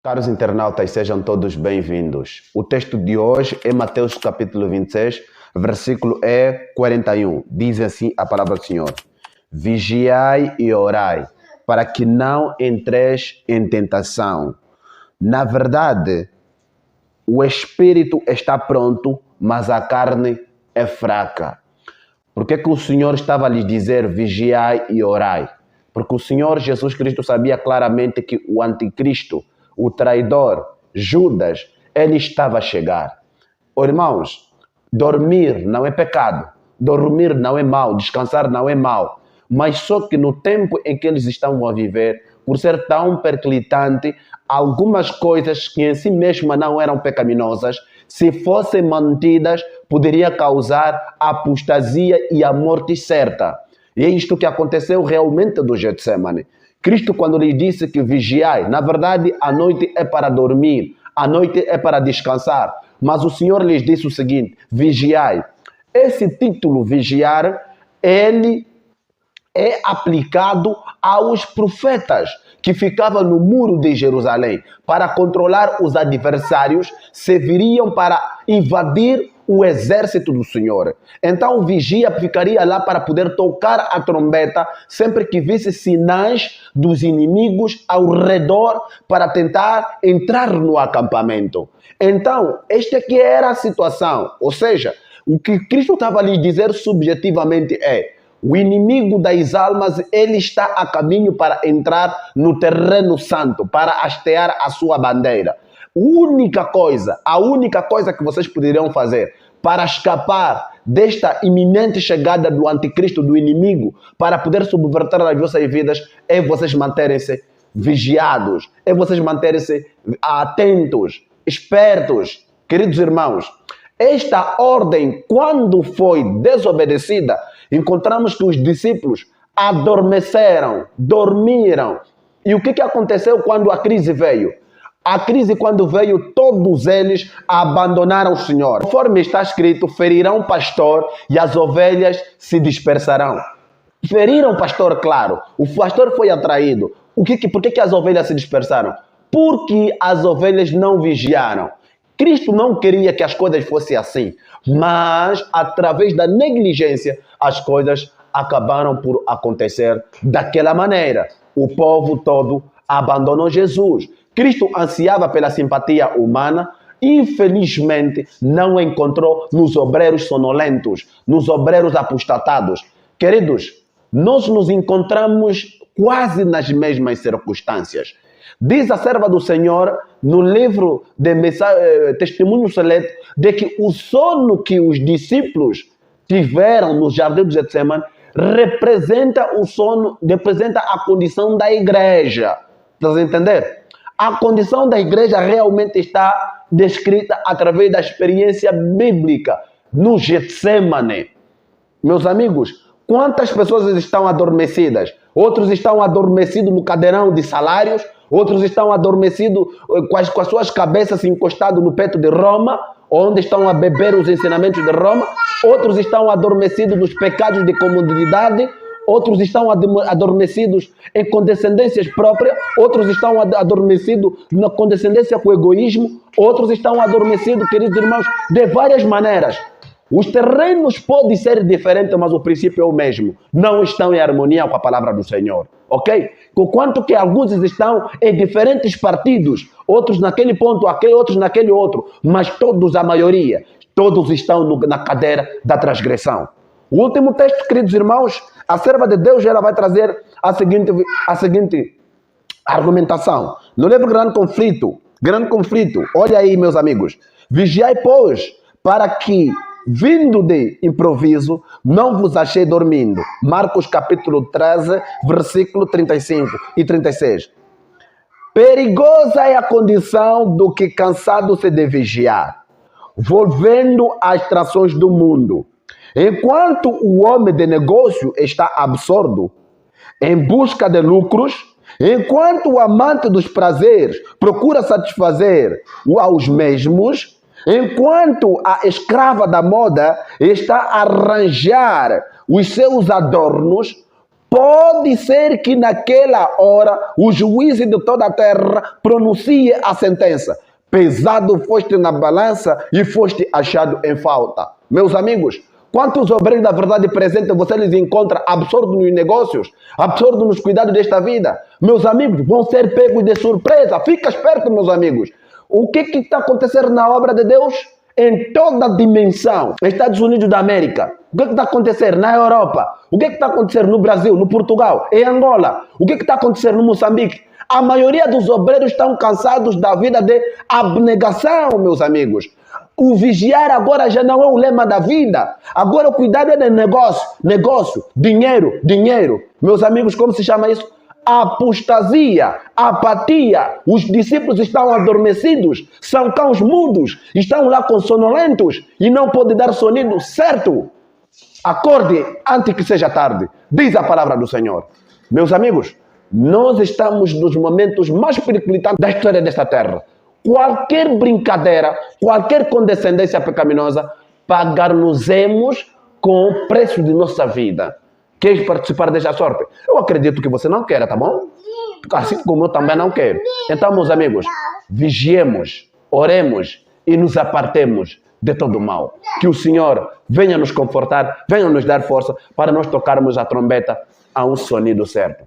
Caros internautas, sejam todos bem-vindos. O texto de hoje é Mateus capítulo 26, versículo 41. Diz assim a palavra do Senhor: Vigiai e orai, para que não entreis em tentação. Na verdade, o espírito está pronto, mas a carne é fraca. Por que o Senhor estava a lhes dizer vigiai e orai? Porque o Senhor Jesus Cristo sabia claramente que o anticristo, o traidor, Judas, ele estava a chegar. Oh, irmãos, dormir não é pecado, dormir não é mau, descansar não é mau, mas só que no tempo em que eles estão a viver, por ser tão perclitante, algumas coisas que em si mesmas não eram pecaminosas, se fossem mantidas, poderia causar a apostasia e a morte certa. E é isto que aconteceu realmente do Getsemane. Cristo, quando lhe disse que vigiai, na verdade, a noite é para dormir, a noite é para descansar. Mas o Senhor lhes disse o seguinte: vigiai. Esse título, vigiar, ele é aplicado aos profetas que ficavam no muro de Jerusalém para controlar os adversários, serviriam para invadir o exército do Senhor. Então o vigia ficaria lá para poder tocar a trombeta sempre que visse sinais dos inimigos ao redor para tentar entrar no acampamento. Então, esta aqui era a situação. Ou seja, o que Cristo estava a lhe dizer subjetivamente é: o inimigo das almas, ele está a caminho para entrar no terreno santo, para hastear a sua bandeira. A única coisa que vocês poderiam fazer para escapar desta iminente chegada do anticristo, do inimigo, para poder subverter as vossas vidas, é vocês manterem-se vigiados, é vocês manterem-se atentos, espertos. Queridos irmãos, esta ordem, quando foi desobedecida, encontramos que os discípulos adormeceram, dormiram. E o que aconteceu quando a crise veio? A crise, quando veio, todos eles abandonaram o Senhor. Conforme está escrito, ferirão o pastor e as ovelhas se dispersarão. Feriram o pastor, claro. O pastor foi atraído. Por que as ovelhas se dispersaram? Porque as ovelhas não vigiaram. Cristo não queria que as coisas fossem assim, mas através da negligência as coisas acabaram por acontecer daquela maneira. O povo todo abandonou Jesus. Cristo ansiava pela simpatia humana, infelizmente não encontrou nos obreiros sonolentos, nos obreiros apostatados. Queridos, nós nos encontramos quase nas mesmas circunstâncias. Diz a serva do Senhor, no livro de Testemunho Seleto, de que o sono que os discípulos tiveram no jardim de Getsemane representa a condição da igreja. Estás a entender? A condição da igreja realmente está descrita através da experiência bíblica no Getsemane. Meus amigos, quantas pessoas estão adormecidas? Outros estão adormecidos no cadeirão de salários, outros estão adormecidos com as suas cabeças encostadas no peito de Roma, onde estão a beber os ensinamentos de Roma. Outros estão adormecidos nos pecados de comodidade. Outros estão adormecidos em condescendências próprias. Outros estão adormecidos na condescendência com o egoísmo. Outros estão adormecidos, queridos irmãos, de várias maneiras. Os terrenos podem ser diferentes, mas o princípio é o mesmo. Não estão em harmonia com a palavra do Senhor. Ok? Enquanto que alguns estão em diferentes partidos, outros naquele ponto, outros naquele outro, mas todos, a maioria, todos estão na cadeira da transgressão. O último texto, queridos irmãos, a serva de Deus, ela vai trazer a seguinte argumentação. No livro Grande Conflito, olha aí, meus amigos: vigiai, pois, para que, vindo de improviso, não vos achei dormindo. Marcos capítulo 13, versículo 35 e 36. Perigosa é a condição do que cansado se de vigiar, volvendo às trações do mundo. Enquanto o homem de negócio está absorto em busca de lucros, enquanto o amante dos prazeres procura satisfazer aos mesmos, enquanto a escrava da moda está a arranjar os seus adornos, Pode ser que naquela hora o juiz de toda a terra pronuncie a sentença. Pesado foste na balança e foste achado em falta. Meus amigos, quantos obreiros da verdade presente você les encontra absortos nos negócios, absortos nos cuidados desta vida? Meus amigos, vão ser pegos de surpresa. Fica esperto, meus amigos. O que está acontecendo na obra de Deus? Em toda a dimensão. Estados Unidos da América. O que está acontecendo na Europa? O que está acontecendo no Brasil, no Portugal, em Angola? O que está acontecendo no Moçambique? A maioria dos obreiros estão cansados da vida de abnegação, meus amigos. O vigiar agora já não é o lema da vida. Agora o cuidado é de negócio, dinheiro. Meus amigos, como se chama isso? Apostasia, apatia. Os discípulos estão adormecidos, são cães mudos, estão lá com sonolentos e não podem dar sonido certo. Acorde antes que seja tarde, diz a palavra do Senhor. Meus amigos, nós estamos nos momentos mais periclitantes da história desta terra. Qualquer brincadeira, qualquer condescendência pecaminosa, pagar-nos-emos com o preço de nossa vida. Queres participar desta sorte? Eu acredito que você não quer, tá bom? Assim como eu também não quero. Então, meus amigos, vigiemos, oremos e nos apartemos de todo o mal. Que o Senhor venha nos confortar, venha nos dar força para nós tocarmos a trombeta a um sonido certo.